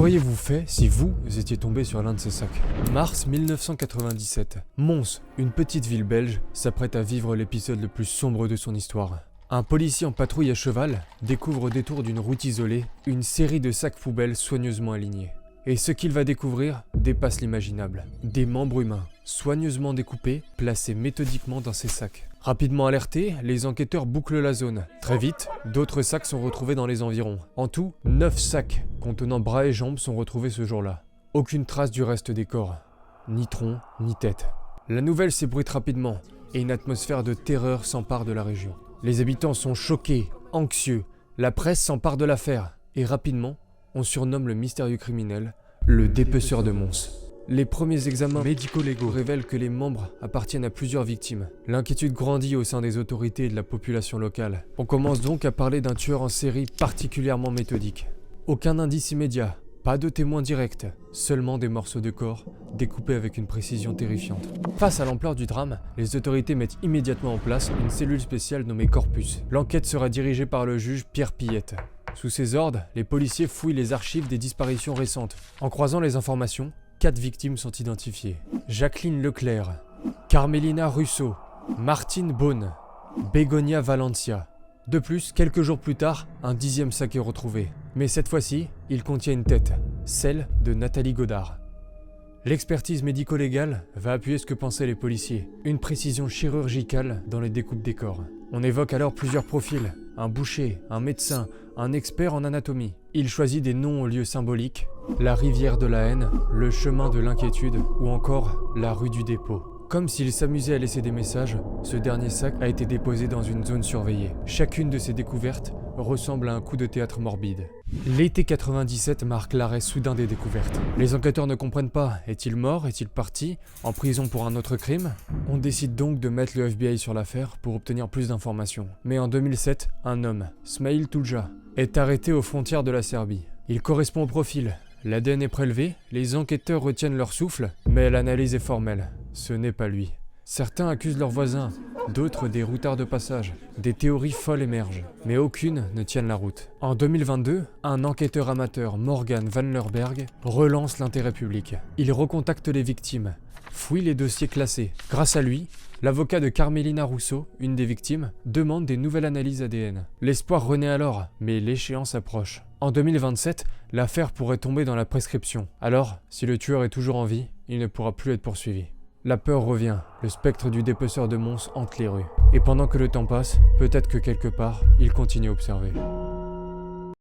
qu'auriez-vous fait si vous étiez tombé sur l'un de ces sacs? Mars 1997. Mons, une petite ville belge, s'apprête à vivre l'épisode le plus sombre de son histoire. Un policier en patrouille à cheval découvre au détour d'une route isolée une série de sacs poubelles soigneusement alignés. Et ce qu'il va découvrir dépasse l'imaginable. Des membres humains, soigneusement découpés, placés méthodiquement dans ces sacs. Rapidement alertés, les enquêteurs bouclent la zone. Très vite, d'autres sacs sont retrouvés dans les environs. En tout, 9 sacs contenant bras et jambes sont retrouvés ce jour-là. Aucune trace du reste des corps. Ni tronc, ni tête. La nouvelle s'ébruite rapidement, et une atmosphère de terreur s'empare de la région. Les habitants sont choqués, anxieux. La presse s'empare de l'affaire, et rapidement, on surnomme le mystérieux criminel le dépeceur de Mons. Les premiers examens médico-légaux révèlent que les membres appartiennent à plusieurs victimes. L'inquiétude grandit au sein des autorités et de la population locale. On commence donc à parler d'un tueur en série particulièrement méthodique. Aucun indice immédiat, pas de témoins directs, seulement des morceaux de corps découpés avec une précision terrifiante. Face à l'ampleur du drame, les autorités mettent immédiatement en place une cellule spéciale nommée Corpus. L'enquête sera dirigée par le juge Pierre Pillette. Sous ses ordres, les policiers fouillent les archives des disparitions récentes. En croisant les informations, 4 victimes sont identifiées. Jacqueline Leclerc, Carmelina Russo, Martine Beaune, Begonia Valencia. De plus, quelques jours plus tard, un 10e sac est retrouvé. Mais cette fois-ci, il contient une tête, celle de Nathalie Godard. L'expertise médico-légale va appuyer ce que pensaient les policiers. Une précision chirurgicale dans les découpes des corps. On évoque alors plusieurs profils. Un boucher, un médecin, un expert en anatomie. Il choisit des noms aux lieux symboliques. La rivière de la haine, le chemin de l'inquiétude ou encore la rue du dépôt. Comme s'il s'amusait à laisser des messages, ce dernier sac a été déposé dans une zone surveillée. Chacune de ces découvertes ressemble à un coup de théâtre morbide. L'été 97 marque l'arrêt soudain des découvertes. Les enquêteurs ne comprennent pas. Est-il mort? Est-il parti? En prison pour un autre crime? On décide donc de mettre le FBI sur l'affaire pour obtenir plus d'informations. Mais en 2007, un homme, Smail Tulja, est arrêté aux frontières de la Serbie. Il correspond au profil. L'ADN est prélevé, les enquêteurs retiennent leur souffle, mais l'analyse est formelle. Ce n'est pas lui. Certains accusent leurs voisins, d'autres des routards de passage. Des théories folles émergent, mais aucune ne tienne la route. En 2022, un enquêteur amateur, Morgan Van Lerberg, relance l'intérêt public. Il recontacte les victimes, fouille les dossiers classés. Grâce à lui, l'avocat de Carmelina Russo, une des victimes, demande des nouvelles analyses ADN. L'espoir renaît alors, mais l'échéance approche. En 2027, l'affaire pourrait tomber dans la prescription. Alors, si le tueur est toujours en vie, il ne pourra plus être poursuivi. La peur revient, le spectre du dépeceur de Mons hante les rues. Et pendant que le temps passe, peut-être que quelque part, il continue à observer.